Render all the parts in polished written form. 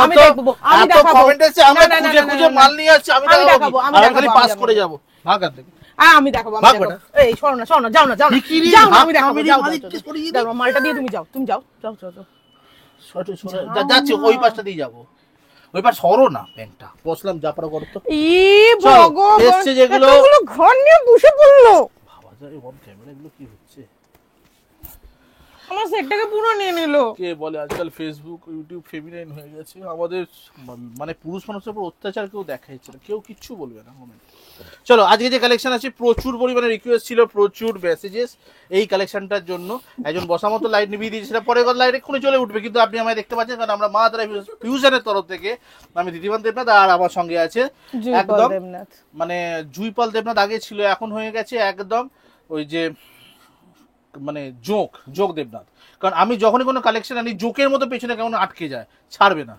আমি দেখবো, আমি দেখাবো। কমেন্ট আছে আমরা খুঁজে খুঁজে মাল নিয়ে আসছি, আমি দেখাবো, আমি খালি পাস করে যাব। ভাগ আর দেখো। আমি দেখাবো, আমি দেখাবো। এই শোনো না, শোনো, যাও না, যাও না, যাও না, আমি দেখাবো, যাও, যাও, মালটা দিয়ে তুমি যাও, তুমি যাও, যাও, যাও, যাও। যাচ্ছি, ওই পাশটা দিয়ে যাবো। ওই পাশ সরো না, ব্যাংকটা বসলাম, যা পারো করো তো। ই ভগবান, এসছে যেগুলো ঘর নিয়ে বসে পড়লো। বাবা যায়, ওর ক্যামেরা এগুলো কি হচ্ছে? আমার সেটটাকে পুরো নিয়ে নিল। কে বলে আজকাল ফেসবুক ইউটিউব ফেমিনাইন হয়ে গেছে, আমাদের মানে পুরুষ মানুষের উপর অত্যাচার কেউ দেখাইছে না, কেউ কিচ্ছু বলবে না। চলো, আজকে যে কালেকশন আছে, প্রচুর পরিমাণে রিকোয়েস্ট ছিল, প্রচুর মেসেজেস এই কালেকশনটার জন্য। একজন বসা মতো লাইট নিভিয়ে দিয়েছে, সেটা পরে লাইট এক্ষুনি চলে উঠবে, কিন্তু আপনি আমায় দেখতে পাচ্ছেন, কারণ আমরা মা তারা ফিউশনের তরফ থেকে আমি দিদিমান দেবনাথ, আর আমার সঙ্গে আছে একদম মানে জুইপাল দেবনাথ। আগে ছিল, এখন হয়ে গেছে একদম ওই যে মানে যোগ দেবনাথ। কারণ আমি যখনই কোনো কালেকশন আনি, জোকের মতো পেছনে কেমন আটকে যায়, ছাড়বে না।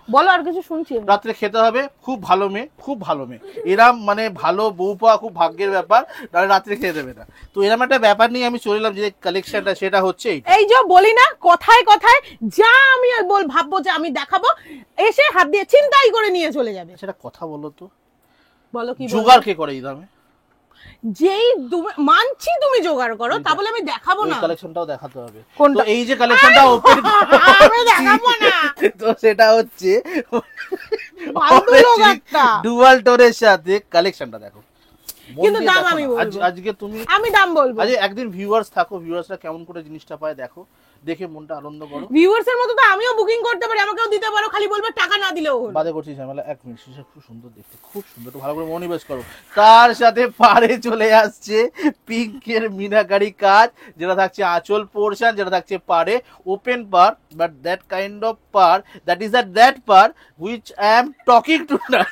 বলো আর কিছু, শুনছি। রাত্রে খেতে হবে, খুব ভালো মেয়ে, খুব ভালো মেয়ে, এরম মানে ভালো বউ পাওয়া খুব ভাগ্যের ব্যাপার, তাহলে রাত্রে খেতে দেবে না। তো এরকম একটা ব্যাপার নিয়ে আমি চলে এলাম, যে কালেকশনটা সেটা হচ্ছে এই যে বলি না, কথায় কথায় যা আমি ভাববো যে আমি দেখাবো, এসে হাত দিয়ে চিন্তাই করে নিয়ে চলে যাবে। সেটা কথা বলো তো, বলো কি জোগাড় কে করে এই দামে? যেই মানছি তুমি জোগাড় করো, তা বলে আমি দেখাবো না। কালেকশনটাও দেখাতে হবে। তো এই যে কালেকশনটা ওপেন আমি দেখাবো না, তো সেটা হচ্ছে ডুয়াল টোনের সাথে কালেকশনটা দেখো। কিন্তু দাম আমি বলবো, আজকে তুমি, আমি দাম বলবো। আজ একদিন ভিউয়ার্স থাকো, ভিউয়ার্সরা কেমন করে জিনিসটা পায় দেখো, দেখে মনটা আনন্দ করো। ভিউয়ার্সের মতো তো আমিও বুকিং করতে পারি, আমাকেও দিতে পারো, খালি বলবে টাকা না দিলেও হলো। বাদে করছিস ঝামেলা। এক মিনিট, সেটা খুব সুন্দর দেখতে, খুব সুন্দর, ভালো করে মনোনিবেশ করো। তার সাথে পারে চলে আসছে পিঙ্কের মিনাকারি কাজ, যেটা থাকছে আঁচল পোরশন, যেটা থাকছে পারে open per, but that kind of per, that is that per which I am talking to না।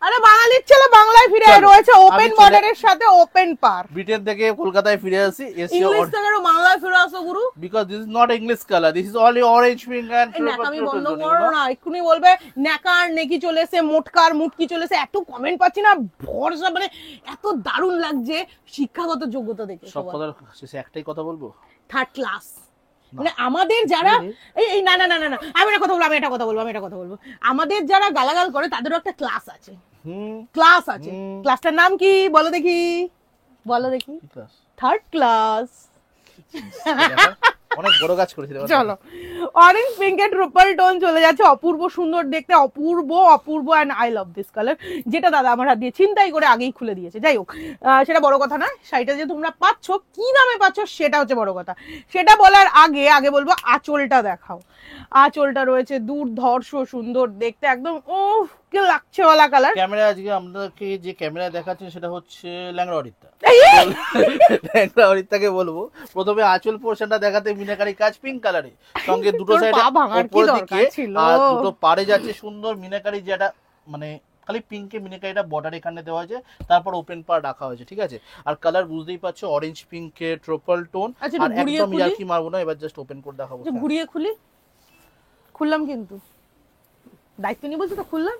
আরে বাঙালির ছেলে বাংলায় ফিরে রয়েছে, ওপেন বর্ডারের সাথে ওপেন পার। ব্রিটেন থেকে কলকাতায় ফিরে আসি, ইংলিশ থেকে বাংলায় ফিরে আসো গুরু, because this is not English colour, this is only orange pink and আমি বন্ধ করো না, এক্ষুনি বলবে নেকার নেকি চলেছে, মোটকার মুটকি চলেছে, এত কমেন্ট পাচ্ছি না, ভরসা মানে এত দারুণ লাগছে। শিক্ষাগত যোগ্যতা দেখে সব কথা শেষে একটাই কথা বলবো, থার্ড ক্লাস। মানে আমাদের যারা এই না না না না আমি একটা কথা বলবো, আমি একটা কথা বলবো, আমাদের যারা গালাগাল করে তাদেরও একটা ক্লাস আছে। ক্লাস আছে, ক্লাসটার নাম কি বলো দেখি, বলো দেখি। Third class. অনেক বড় কাজ করেছিল। চলো, অরেঞ্জ পিঙ্কের ট্রিপল টোন চলে যাচ্ছে, অপূর্ব সুন্দর দেখতে, অপূর্ব and I love this colour, যেটা দাদা আমার হাত দিয়ে চিন্তাই করে আগেই খুলে দিয়েছে। যাই হোক, সেটা বড় কথা না, শাড়িটা যে তোমরা পাচ্ছ, কি দামে পাচ্ছ সেটা হচ্ছে বড় কথা। সেটা বলার আগে বলবো আঁচলটা দেখাও। আঁচলটা রয়েছে দুর্ধর্ষ সুন্দর দেখতে, একদম উফ কি লাগছে ওয়ালা কালার। ক্যামেরা আজকে আপনাকে যে ক্যামেরা দেখাচ্ছে সেটা হচ্ছে ল্যাংড়া অরিত্তা। ল্যাংড়া অরিত্তাকে বলবো প্রথমে আঁচল পোরশনটা দেখাতে, মিনাকারি কাজ পিঙ্ক কালারে, সঙ্গে দুটো সাইডে উপর দিকে আর দুটো পাড়ে যাচ্ছে সুন্দর মিনাকারি, যেটা মানে খালি পিঙ্কে মিনাকারিটা বর্ডার এখানে দেওয়া হয়েছে, তারপর ওপেন পার রাখা হয়েছে, ঠিক আছে। আর কালার বুঝতেই পারছো, অরেঞ্জ পিঙ্কে ট্রিপল টোন, আর একদম ইয়ার্কি মারবো না, এবার জাস্ট ওপেন করে দেখাবো। ঘুরিয়ে খুললাম, কিন্তু দায়িত্ব নিয়ে বলছি তো খুললাম।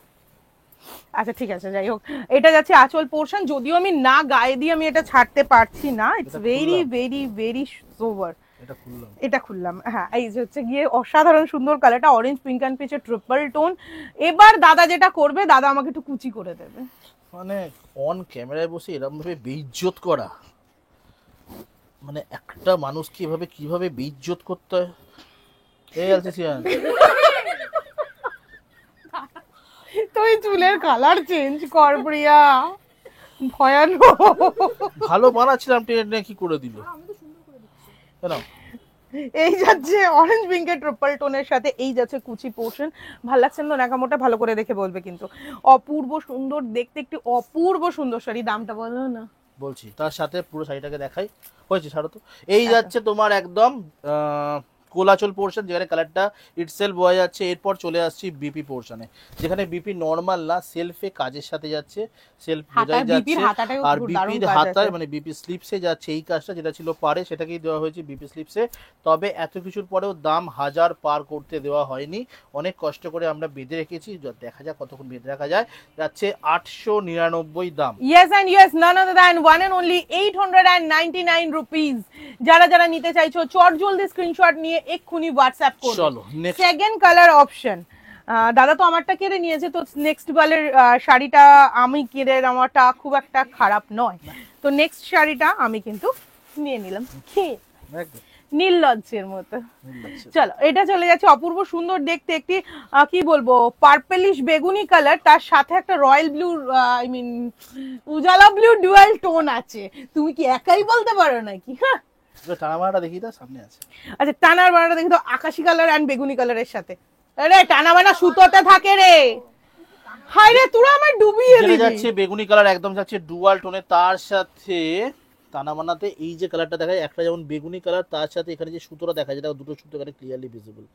আচ্ছা ঠিক আছে, যাই হোক, এটা যাচ্ছে আঁচল পোরশন, যদিও আমি না গায়ে দিয়ে আমি এটা ছাড়তে পারছি না, it's very very very sober. এটা খুললাম, হ্যাঁ, এই যে হচ্ছে গিয়ে অসাধারণ সুন্দর কালারটা, অরেঞ্জ পিঙ্ক এন্ড পিচে ট্রিপল টোন। এবার দাদা যেটা করবে, দাদা আমাকে একটু কুচি করে দেবে। মানে অন ক্যামেরায় বসে এরকম ভাবে বেইজ্জত করা, মানে একটা মানুষকে কিভাবে বেইজ্জত করতে হয়। এই আলসিয়ান, তুই চুলের কালার চেঞ্জ কর প্রিয়া, ভয়ানক। ভালো বানাচ্ছিলাম, টেনে কি করে দিল। কেন এই যাচ্ছে অরেঞ্জ পিঙ্কের ট্রিপল টোনের সাথে, এই যাচ্ছে কুচি পোর্শন। ভালো লাগছে না নাকামোটা, ভালো করে দেখে বলবে কিন্তু। অপূর্ব সুন্দর দেখতে, একটি অপূর্ব সুন্দর শাড়ি। দামটা বলো না। বলছি, তার সাথে পুরো শাড়িটাকে দেখাই, হয়েছে ছাড়ো তো। এই যাচ্ছে তোমার একদম কোলাচল পোর্শন, যেখানে কালারটা ইটসেলফ বোঝা যাচ্ছে। এরপর চলে আসছি বিপি পোর্শনে, যেখানে বিপি নর্মাল না, সেলফে কাজের সাথে যাচ্ছে, সেলফ বোঝাই যাচ্ছে। আর বিপির হাতায় মানে বিপি স্লিপসে যাচ্ছে এই কাজটা, যেটা ছিল পারে সেটাকেই দেওয়া হয়েছে বিপি স্লিপসে। তবে এত কিছুর পরেও দাম 1000 পার করতে দেওয়া হয়নি, অনেক কষ্ট করে আমরা বেঁধে রেখেছি, দেখা যাক কতক্ষণ বেঁধে রাখা যায়। যাচ্ছে 899 দাম। Yes and yes, none other than one and only 899 rupees. যারা নিতে চাইছো চট জলদি স্ক্রিনশট নিয়ে এক্ষুনি হোয়াটসঅ্যাপ করবে। চলো সেকেন্ড কালার অপশন, দাদা তো আমারটা কেড়ে নিয়েছে, তো নেক্সট বালের শাড়িটা আমি কেড়ে আমারটা খুব একটা খারাপ নয়, তো নেক্সট শাড়িটা আমি কিন্তু নিয়ে নিলাম নীললজ্জের মতো। চলো এটা চলে যাচ্ছে অপূর্ব সুন্দর দেখতে একটি কি বলবো পার্পলিশ বেগুনি কালার, তার সাথে একটা royal blue I mean Ujala blue dual tone আছে। তুমি কি একাই বলতে পারো নাকি? হ্যাঁ টানা বানাটা দেখি তো সামনে আছে। আচ্ছা টানার বানাটা দেখি তো, আকাশি কালার এন্ড বেগুনি কালারের সাথে। আরে টানা বানা সুতোতে থাকে রে, হাই রে তোরা আমার ডুবিয়ে দিবি। যাচ্ছে বেগুনি কালার একদম যাচ্ছে ডুয়াল টোনে, তার সাথে টানা বানাতে এই যে কালারটা দেখায় একটা যেমন বেগুনি কালার, তার সাথে এখানে যে সুতোটা দেখা যায় দুটো সুতো এখানে ক্লিয়ারলি ভিজিবল।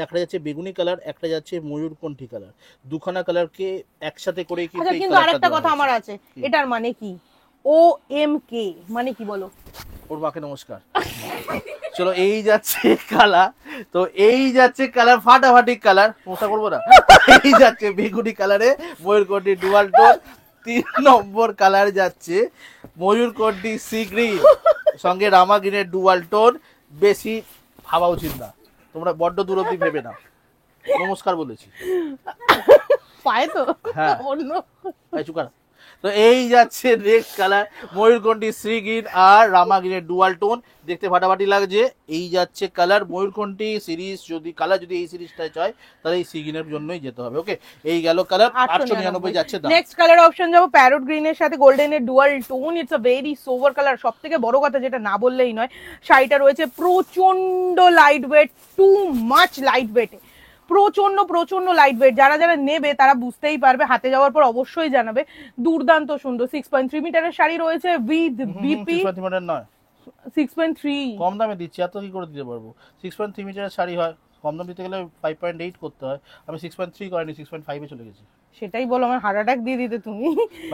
একটা যাচ্ছে বেগুনি কালার, একটা যাচ্ছে ময়ূরকণ্ঠী কালার, দুখানা কালারকে একসাথে করে কিন্তু আরেকটা কথা আমার আছে, এটার মানে কি? ও এম কে মানে কি বলো? ওর মাকে নমস্কার। চলো এই যাচ্ছে কালার, তো এই যাচ্ছে কালার ফাটাফাটি কালার, মশা করবো না, এই যাচ্ছে বেগুনি কালারে ময়ূরকণ্ঠী ডুয়াল টোন। 3 নম্বর কালার যাচ্ছে ময়ূরকণ্ঠী সি গ্রিন, সঙ্গে রামা গ্রিনের ডুয়াল টোন। বেশি ভাবা উচিত না, তোমরা বড্ড দূর অব্দি ভেবে না, নমস্কার বলেছি পায় তো। হ্যাঁ অন্য চুকার। তো এই যাচ্ছে নেক্সট কালার ময়ূরকণ্ঠী সি গ্রিন আর রামা গ্রিনের ডুয়াল টোন, দেখতে ফাটাফাটি লাগছে। এই যাচ্ছে কালার ময়ূরকণ্ঠী সিরিজ, যদি কালার যদি এই সিরিজটাই চাই তাহলে এই সি গ্রিনের জন্যই যেতে হবে। ওকে এই গেল কালার 899 যাচ্ছে দাম। নেক্সট কালার অপশন যাবো প্যারট গ্রিনের সাথে গোল্ডেনের dual tone. It's a very sober colour. সবথেকে বড় কথা যেটা না বললেই নয়, শাড়িটা রয়েছে প্রচন্ড light weight, too much light weight, প্রচন্ড লাইট ওয়েট। যারা যারা নেবে তারা বুঝতেই পারবে, হাতে যাওয়ার পর অবশ্যই জানাবে। দুর্দান্ত সুন্দর 6.3 মিটারের শাড়ি রয়েছে উইথ বিপি। 6.3 নয় 6.3 কম দামে দিচ্ছি, এত কি করে দিতে পারবো? 6.3 মিটারের শাড়ি হয়, কম দাম দিতে গেলে 5.8 করতে হয়, আমি 6.3 করিনি 6.5 এ চলে গেছি। সেটাই বলো, আমার হার্ট অ্যাটাক দিয়ে দিতে তুমি।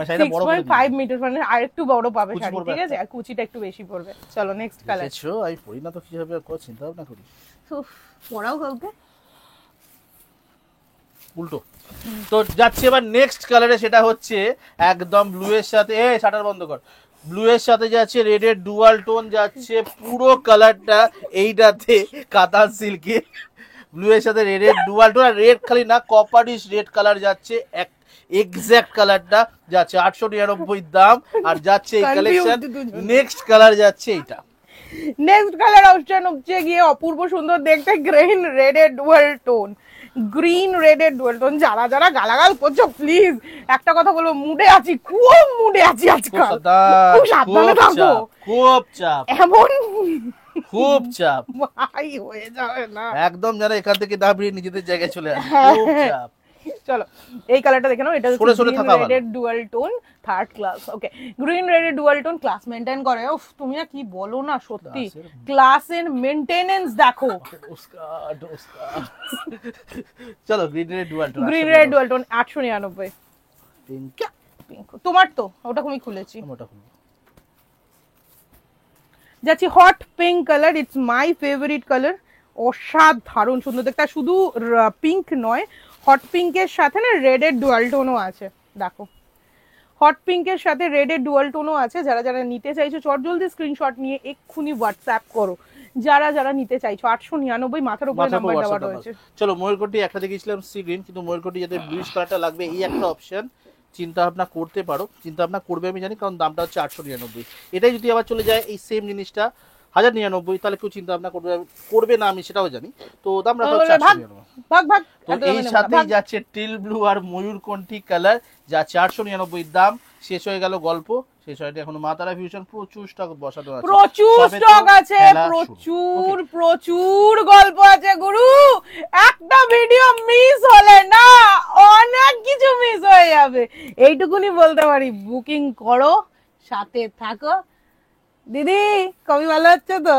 6.5 মিটার মানে আর একটু বড় পাবে শাড়ি, ঠিক আছে, আর কুচিটা একটু বেশি পড়বে। চলো নেক্সট কালার। আমি পরি না তো কি হবে, আর চিন্তা ভাবনা করি। পরাও কাউকে উল্টো। তো যাচ্ছে এবার নেক্সট কালারে, সেটা হচ্ছে একদম ব্লু এর সাথে, শাটার বন্ধ কর, ব্লু এর সাথে যাচ্ছে রেডের ডুয়াল টোন যাচ্ছে পুরো কালারটা এইটাতে কাতান সিল্কে, ব্লু এর সাথে রেডের ডুয়াল টোন। আর রেড খালি না, কপারিশ রেড কালার যাচ্ছে, এক্সাক্ট কালারটা যাচ্ছে 899 দাম। আর যাচ্ছে এই কালেকশন। নেক্সট কালার যাচ্ছে এইটা। নেক্সট কালার অপশন হচ্ছে গিয়ে অপূর্ব সুন্দর দেখতে গ্রিন রেডের ডুয়াল টোন। গ্রিন রেডের ডুয়াল টোন। যারা যারা গালাগাল করছো প্লিজ একটা কথা বলবো, মুডে আছি, খুব মুডে আছি আজকাল, খুব সাবধানে থাকো, খুব চাপ, এমন খুব চাপ ভাই হয়ে যাবে না একদম, যারা এখান থেকে দাবড়িয়ে নিজেদের জায়গায় চলে আসে, খুব চাপ। চলো এই কালারটা দেখে নাও, এটা গ্রিন রেডের dual tone third class. Okay green রেডের ডুয়াল টোন ক্লাস মেইনটেইন করে। উফ তুমি আর কি বলো না, সত্যি ক্লাসের মেইনটেনেন্স দেখো। চলো green red dual tone, green red dual tone 899। Pink তোমার তো ওটা আমি খুলেছি, ওটা খুলবো। যাচ্ছি hot pink colour. It's my favourite colour. অসাধারণ সুন্দর দেখতে। শুধু পিঙ্ক নয়, হট পিঙ্কের সাথে না রেডের ডুয়াল টোনও আছে। দেখো হট পিঙ্কের সাথে রেডের ডুয়াল টোনও আছে। যারা যারা নিতে চাইছো চট জলদি স্ক্রিনশট নিয়ে এক্ষুনি হোয়াটসঅ্যাপ করো, যারা যারা নিতে চাইছো। 899 মাথার উপরে নাম্বার দেওয়া রয়েছে। চলো ময়ূরকণ্ঠী একটা দেখেছিলাম সি গ্রিন, কিন্তু ময়ূরকণ্ঠী যাতে ব্লুইশ কালারটা লাগবে এই একটা অপশন চিন্তা ভাবনা করতে পারো, চিন্তা ভাবনা করবে আমি জানি, কারণ দামটা হচ্ছে 899। এটাই যদি আবার চলে যায় এই সেম জিনিসটা 1099, তাহলে কেউ চিন্তা ভাবনা করবে না আমি সেটাও জানি। তো দাম রাখা হচ্ছে 899। ভাগ ভাগ। তো এই সাথেই যাচ্ছে টিল ব্লু আর ময়ূরকণ্ঠী কালার যাচ্ছে 899 দাম। শেষ হয়ে গেল গল্প, শেষ হয়নি এখনো। মা তারা ফিউশন প্রচুর স্টক বসানো আছে, প্রচুর স্টক আছে, প্রচুর গল্প আছে গুরু। একটা ভিডিও মিস হলে না অনেক কিছু মিস হয়ে যাবে, এইটুকুনি বলতে পারি। বুকিং করো, সাথে থাকো। দিদি কবি ভালো হচ্ছে তো?